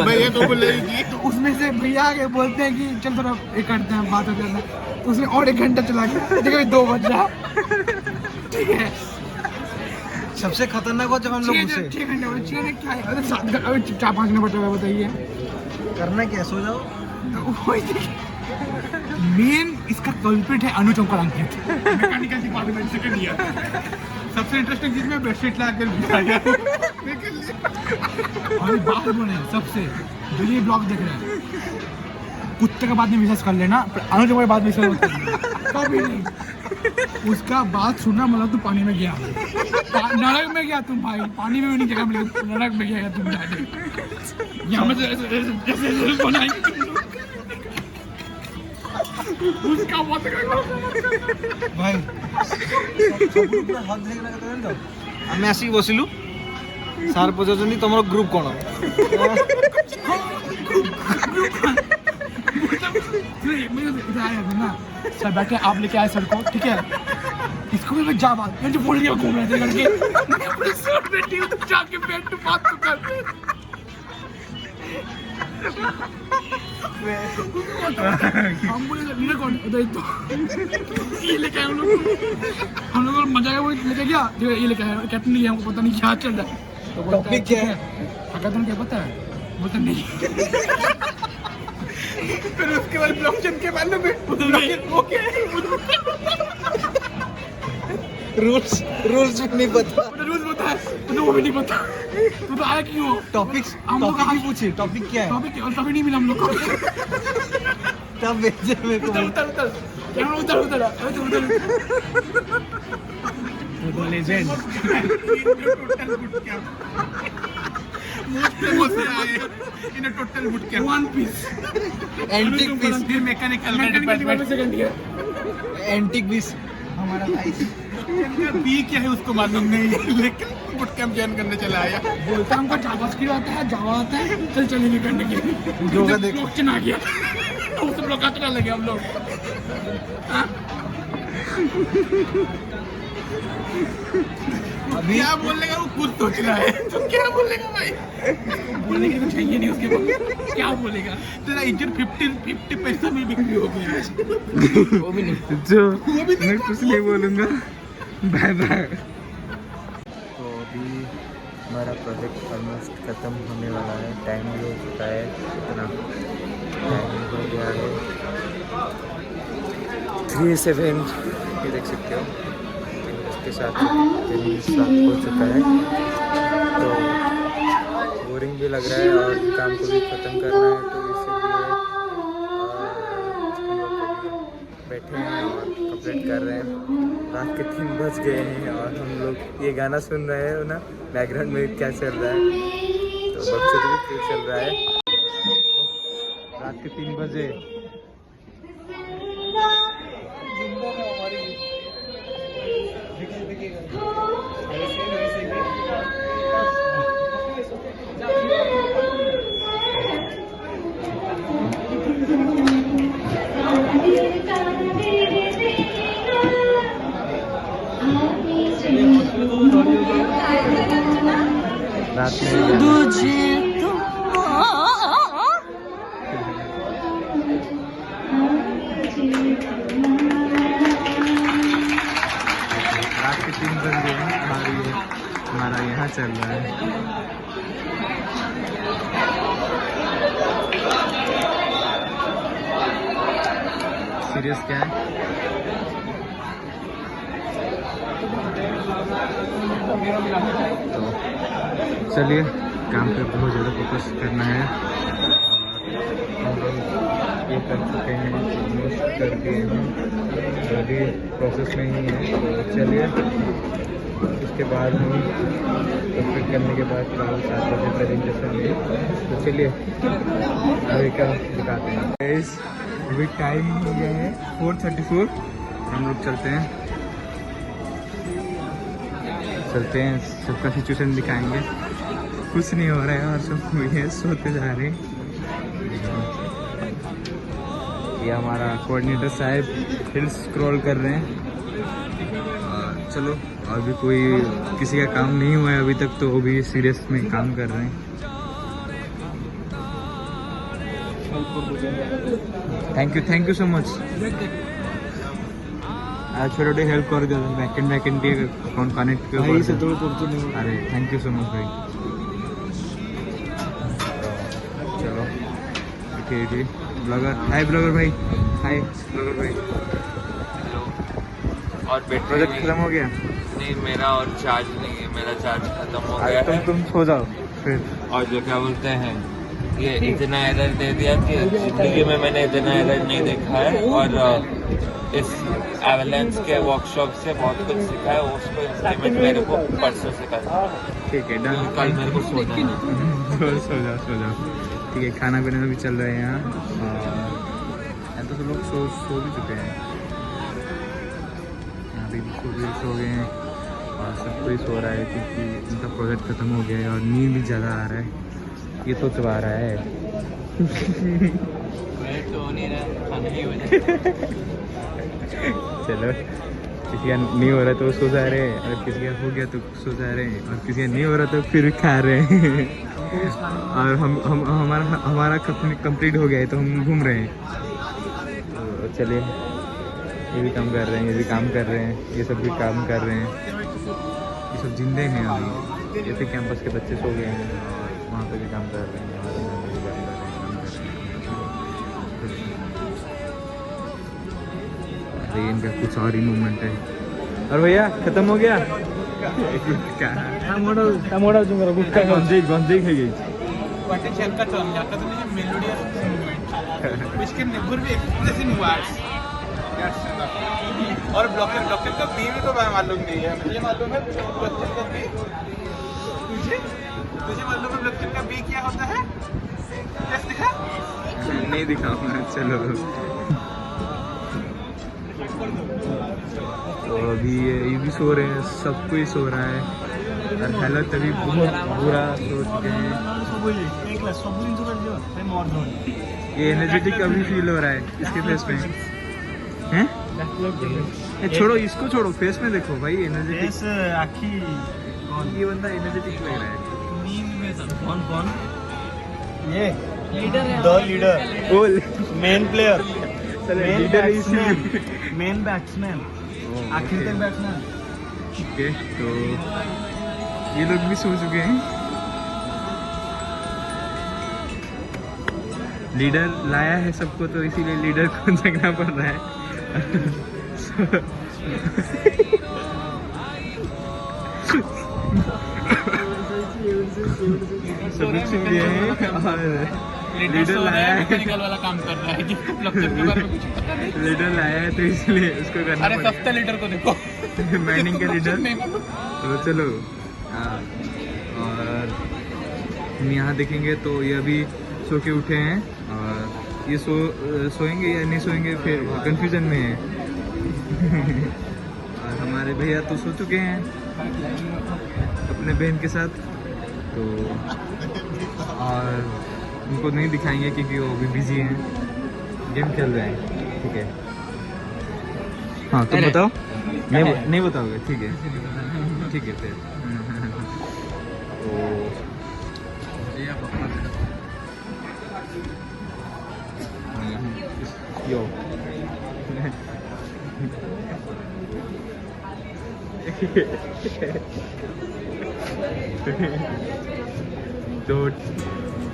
भैया तो बोलेगी, तो उसमें से भैया आगे बोलते हैं कि चल थोड़ा ये करते हैं, बात होते हैं, तो उसमें और 1 घंटा चला गया, देखो 2 बज रहा, ठीक है। सबसे खतरनाक हो जब हम लोग उसे 6 घंटे क्या है, 4-5 घंटे बचा हुआ, बताइए करना क्या, सो जाओ। मेन इसका कल्प्रिट है अनुज अंकित, मैकेनिकल डिपार्टमेंट सेकंड ईयर। सबसे इंटरेस्टिंग चीज में बेडशीट ला कर बिछाया। और बात बोले सबसे, जो ये ब्लॉग देख रहे हैं, कुत्ते के बाद में विश्वास कर लेना, अनुज के बाद में विश्वास मत करना, कभी नहीं। उसका बात सुनना मतलब तू पानी में गया, नरक में गया तुम भाई, पानी में भी नहीं गया, मतलब नरक में गया तुम जाके। यहाँ में ऐसे बनाएंगे उसका बात ভাই আমি আসি বসিলু ସାର୍ ପଚାରୁଛନ୍ତି ତମର ଗ୍ରୁପ୍ କ'ଣ? ना सर बैठे आप लेके आए सर को, ठीक है, इसको भी मैं जा बात मुझे बोल दिया घूम रहे थे करके, मैं अपने सर बैठी हूँ तो जाके बैठ तो बात तो कर। हम बोले लीडर कौन तो ये लेके आए हम लोग मजा आया, वो लेके गया ये लेके आया कैप्टन नहीं है, हमको पता नहीं क्या चल रहा है। टॉपिक क्या है? हैकाथन क्या पता है? बोलता नहीं। फिर उसके बाद ब्लॉकचेन के बारे में ओके रूल्स भी नहीं पता। रूल्स पता है तो वो भी नहीं पता, तो आया क्यों? टॉपिक्स हम लोग टॉपिक ही पूछे, टॉपिक क्या है? टॉपिक और तभी नहीं मिला हम लोग को। तब भेजे मेरे को। उतर कैमरा उतर वो legend in a total boot camp, one piece antique piece, mechanical antique piece हमारा भाई। पी क्या है उसको मालूम नहीं है, लेकिन बुट कैंप ज्वाइन करने चला आया। बोलता हमको जावास्क्रिप्ट आता है, जावा आता है, चल चलेंगे करने के लिए। जो का देखो ब्लॉकचेन आ गया, उस ब्लॉक काटने लगे हम लोग। अभी क्या बोलेगा वो खुद सोच रहा है, तो क्या बोलेगा भाई? बोलने के कुछ चाहिए नहीं उसके पास, क्या बोलेगा? तेरा इंजन 50 पैसा में बिक्री हो गया। वो भी नहीं, जो मैं कुछ नहीं बोलूँगा, बाय बाय। तो अभी हमारा प्रोजेक्ट ऑलमोस्ट ख़त्म होने वाला है, टाइम भी हो चुका है, इतना टाइम हो गया है 3:07, ये देख सकते हो। इसके साथ हो चुका है, तो बोरिंग भी लग रहा है और काम को भी ख़त्म करना है, तो इसीलिए बैठे हैं और कंप्लीट कर रहे हैं। रात के 3 बज गए हैं और हम लोग ये गाना सुन रहे हैं ना, बैकग्राउंड में क्या चल रहा है, तो बक्सर भी क्यों चल रहा है। रात के 3 बजे रात में रात के 3 बज गए हैं और हमारा यहाँ चल रहा है। सीरियस क्या है? तो चलिए, काम पे बहुत ज़्यादा फोकस करना है और हम लोग ये कर चुके हैं, ऑलमोस्ट कर दिए हैं, अभी प्रोसेस में ही है। तो चलिए, उसके बाद हम कंप्लीट करने के बाद 7 बजे प्रेजेंटेशन है, तो चलिए अभी क्या दिखाते हैं। अभी टाइम हो गया है 4:34, हम लोग चलते हैं सबका सिचुएशन दिखाएंगे। कुछ नहीं हो रहा है और सब ये सोते जा रहे हैं। ये हमारा कोऑर्डिनेटर साहब फिर स्क्रॉल कर रहे हैं। चलो, और भी कोई किसी का काम नहीं हुआ है अभी तक, तो वो भी सीरियस में काम कर रहे हैं। Thank you so much. आज छोटे हेल्प कर दिया, बैकेंड कौन कनेक्ट भाई से तो नहीं। अरे थैंक यू सो मच भाई। चलो ठीक ब्लॉगर, हाय ब्लॉगर भाई, हाय ब्लॉगर भाई। और बैटरी प्रोजेक्ट खत्म हो गया? नहीं, मेरा और चार्ज नहीं है, मेरा चार्ज खत्म हो गया है। तुम सो जाओ फिर। और जो क्या बोलते हैं, ये इतना एरर दे दिया कि जिंदगी में मैंने इतना एरर नहीं देखा है, और इस एवलेंस के वर्कशॉप से बहुत कुछ सीखा है। उसको इम्प्लीमेंट मेरे को परसों से करना है। ठीक है, डन। कल मेरे को सोना है। सो जाओ। ठीक है, खाना पीना भी चल रहा है यहाँ, और तो लोग सो भी चुके हैं। यहाँ पे सो गए हैं और सब कोई सो रहा है क्योंकि उनका प्रोजेक्ट ख़त्म हो गया है और नींद भी ज़्यादा आ रहा है। ये तो चबा रहा है। चलो, किसी का नहीं हो रहा तो सो जा रहे हैं, और किसी का हो गया तो सो जा रहे हैं, और किसी का नहीं हो रहा तो फिर भी खा रहे हैं। और हमारा कंप्लीट हो गया है तो हम घूम रहे हैं। तो चलिए, ये भी काम कर रहे हैं, ये भी काम कर रहे हैं, ये सब भी काम कर रहे हैं। ये सब जिंदे हैं अभी। ये फिर कैंपस के बच्चे सो गए हैं, वहाँ पे भी काम कर रहे हैं, इनका कुछ और ही मूवमेंट है। और भैया खत्म हो गया। गंजे खाई और ब्लॉकर का बी भी तो मालूम नहीं है, मुझे मालूम है ब्लॉकर का बी। तुझे मालूम है ब्लॉकर का बी क्या होता है? दिखा? नहीं दिखाऊंगा। चलो, तो अभी ये भी सो रहे हैं, सब कोई सो रहा है, और हालत अभी बहुत बुरा सो चुके हैं। ये एनर्जेटिक अभी फील हो रहा है इसके फेस में, हैं? छोड़ो इसको, छोड़ो, फेस में देखो भाई, एनर्जेटिक। ये बंदा एनर्जेटिक लग रहा है। कौन? ये the leader, main player, main batsman, आखिर तक बैट्समैन। ठीक है, तो ये लोग भी सो चुके हैं। लीडर लाया है सबको, तो इसीलिए लीडर को जगना पड़ रहा है। सब लोग सो गए हैं और लीडर लाया है, वाला काम कर रहा है। लीडर लाया है तो इसलिए उसको करना अरे सस्ते लीडर को देखो, माइनिंग का लीडर। तो चलो, और हम यहाँ देखेंगे तो ये अभी सो के उठे हैं, और ये सोएंगे या नहीं सोएंगे फिर कंफ्यूजन में है। और हमारे भैया तो सो चुके हैं अपने बहन के साथ, तो और उनको नहीं दिखाएंगे क्योंकि वो भी बिजी हैं, गेम खेल रहे हैं। ठीक है, हाँ तुम बताओ। नहीं बताओगे? ठीक है फिर। तो यो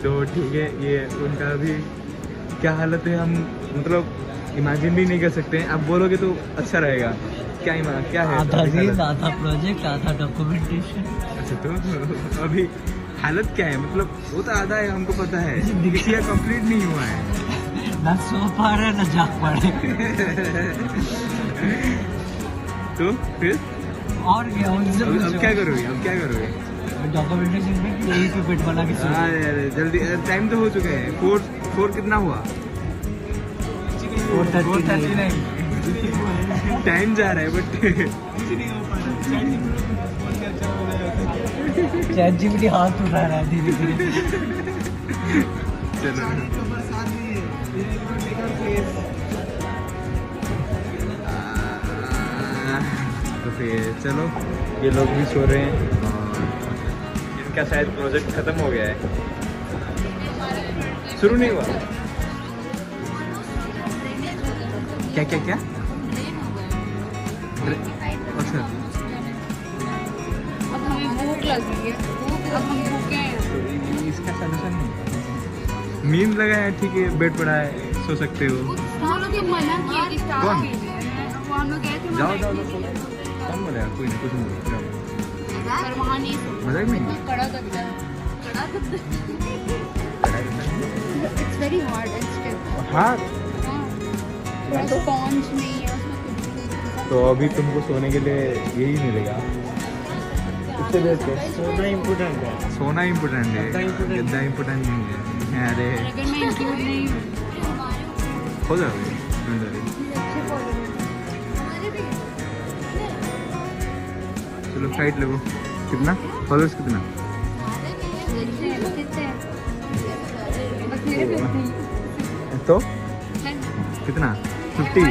तो ठीक है, ये उनका भी क्या हालत है हम मतलब इमेजिन भी नहीं कर सकते हैं। आप बोलोगे तो अच्छा रहेगा। क्या है? आधा रील, आधा प्रोजेक्ट, आधा डॉक्यूमेंटेशन। अच्छा, तो अभी हालत क्या है? मतलब वो तो आधा है, हमको पता है, किसी का कंप्लीट नहीं हुआ है। ना सो पा रहे ना जाग पा रहे। तो फिर और क्या? अब क्या करोगे? डॉक्यूमेंटेशन में यही पे पेट बना के जल्दी, टाइम तो हो चुका है। 4 कितना हुआ? 4:39। टाइम जा रहा है बट चैट जीपीटी हाथ उठा रहा है धीरे धीरे। चलो, तो फिर चलो, ये लोग भी सो रहे हैं और इनका शायद प्रोजेक्ट खत्म हो गया है, शुरू नहीं हुआ। क्या? अच्छा, अब हमें भूख लगी है, अब हम भूखे हैं। तो इसका सलूशन नहीं, नींद लगा है, ठीक है, बेड पड़ा है, सो सकते हो। हम लोग मना किया कि स्टार्ट कौन? कीजिए, वो हम लोग गए थे। जाओ कौन बोलेगा? कोई नहीं, कुछ नहीं बोलेगा, जाओ। पर वहाँ नहीं मजाक नहीं, कड़ा करता है। It's very hard and stiff. हाँ थोड़ा स्पॉन्ज नहीं है उसमें कुछ भी। तो अभी तुमको सोने के लिए यही मिलेगा। इससे बेस्ट है। सोना इम्पोर्टेंट है। सोना इम्पोर्टेंट है, गद्दा इम्पोर्टेंट नहीं है। अरे और अगर मैं इंक्लूड नहीं हूँ हो जाओगे। चलो फ्लाइट लगो। कितना फॉलोअर्स कितना? बस मेरे 50 तो कितना 50?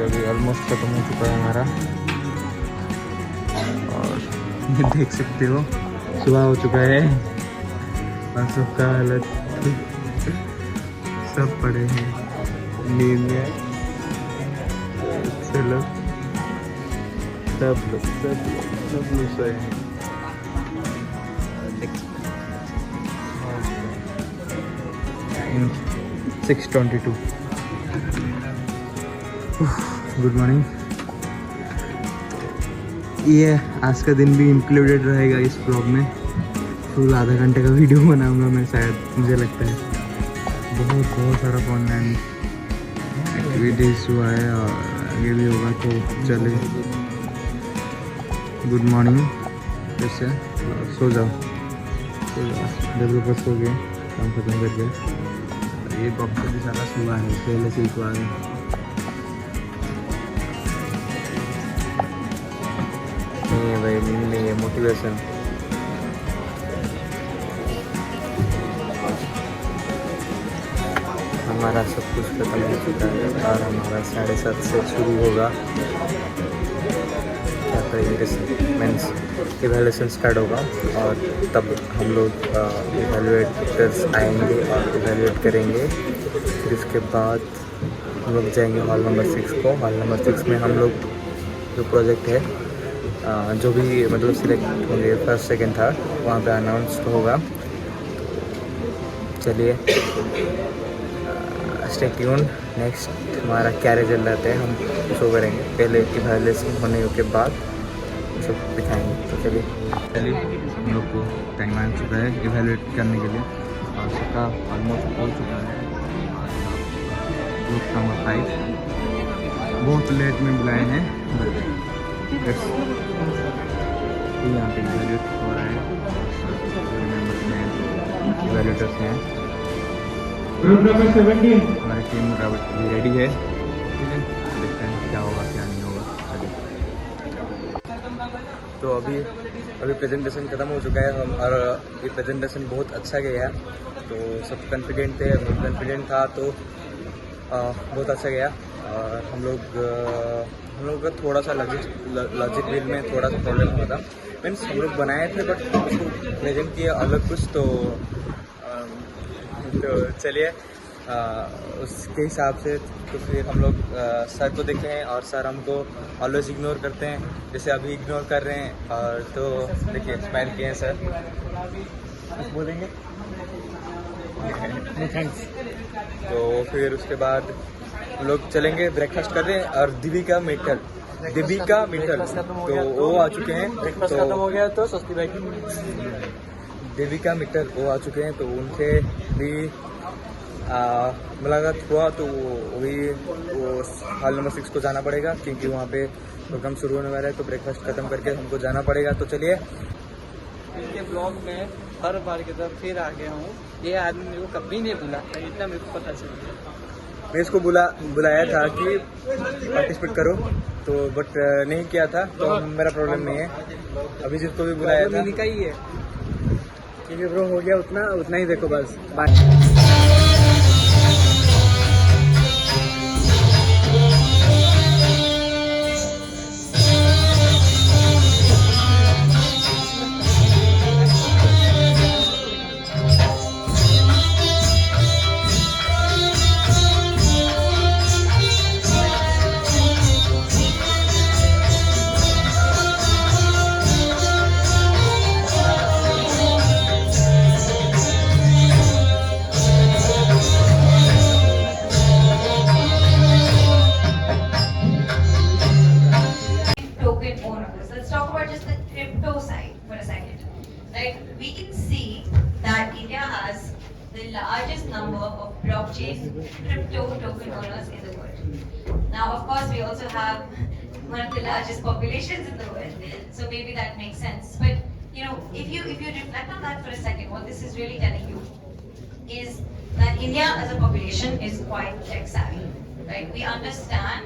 अभी ऑलमोस्ट खत्म हो चुका है हमारा और ये देख सकते हो सुबह हो चुका है और सबका हालत सब पड़े हैं नींद में। चलो सब लोग सोए हैं। 6:22। Good morning. ये आज का दिन भी इंक्लूडेड रहेगा इस ब्लॉग में। फुल आधा घंटे का वीडियो बनाऊंगा मैं शायद, मुझे लगता है। बहुत सारा ऑनलाइन एक्टिविटीज़ हुआ है और आगे भी होगा, तो चले। Good morning. कैसे सो जाओ 10 बजे सो गए, काम खत्म कर गए। ये डॉक्टर भी सारा सुबह है, पहले से ही सुबह है। नहीं है भाई, नींद नहीं है, मोटिवेशन। हमारा सब कुछ खत्म हो चुका है और हमारा 7:30 से शुरू होगा क्या प्रेजेंटेशन मीन्स इवैल्यूएशन स्टार्ट होगा। और तब हम लोग इवैल्यूएटर्स आएंगे और इवैल्यूएट करेंगे। फिर इसके बाद हम लोग जाएंगे हॉल नंबर 6 को। हॉल नंबर 6 में हम लोग जो प्रोजेक्ट है जो भी मतलब सिलेक्ट होंगे फर्स्ट सेकंड थर्ड, वहाँ पे अनाउंस होगा। चलिए स्टे ट्यून। नेक्स्ट हमारा क्या रिजल्ट आता है हम शो करेंगे, पहले इवैल्यूएशन होने के बाद सब दिखाएंगे। तो चलिए हम लोग को टाइम आ चुका है इवैल्यूएट करने के लिए और सबका ऑलमोस्ट हो चुका है। ग्रुप नंबर 5 बहुत लेट में बुलाए हैं, बट यहाँ पे इवैल्यूएट हो रहा है। इवैल्यूएटर्स हैं। ग्रुप नंबर 17 हमारी टीम रेडी है। ठीक है, देखते हैं क्या होगा क्या नहीं होगा। चलिए तो अभी प्रेजेंटेशन ख़त्म हो चुका है हम, और ये प्रेजेंटेशन बहुत अच्छा गया। तो सब कॉन्फिडेंट थे, मैं कॉन्फिडेंट था, तो बहुत अच्छा गया। और हम लोग का थोड़ा सा लॉजिक वील में थोड़ा सा प्रॉब्लम हुआ था। मीन्स हम लोग बनाए थे बट उसको प्रेजेंट किया अलग कुछ। तो चलिए उसके हिसाब से तो फिर हम लोग सर को देखे हैं और सर हमको ऑलवेज इग्नोर करते हैं, जैसे अभी इग्नोर कर रहे हैं। और तो देखिए स्माइल किए हैं सर, कुछ बोलेंगे? थैंक्स। तो फिर उसके बाद हम लोग चलेंगे, ब्रेकफास्ट कर रहे हैं। और दिविका मित्तल तो वो आ चुके हैं। ब्रेकफास्ट खत्म हो गया तो सस्ती भाई देविका मित्तल वो आ चुके हैं। तो उनसे भी मुलाकात हुआ। तो वो हॉल नंबर 6 को जाना पड़ेगा क्योंकि वहाँ पे प्रोग्राम शुरू होने वाला है। तो ब्रेकफास्ट ख़त्म करके हमको जाना पड़ेगा। तो चलिए इनके ब्लॉग में हर बार की तरह फिर आ गया हूँ। ये आदमी मेरे को कभी नहीं बुला, इतना मेरे को पता चल गया। मैं इसको बुलाया था कि पार्टिसिपेट करो, तो बट नहीं किया था। तो मेरा प्रॉब्लम नहीं है। अभी जिसको भी बुलाया था इनका ही है। ठीक है ब्रो, हो गया उतना ही देखो बस। Bye. Let's talk about just the crypto side for a second. Right? We can see that India has the largest number of blockchain crypto token owners in the world. Now, of course, we also have one of the largest populations in the world, so maybe that makes sense. But if you reflect on that for a second, what this is really telling you is that India as a population is quite tech savvy, right? We understand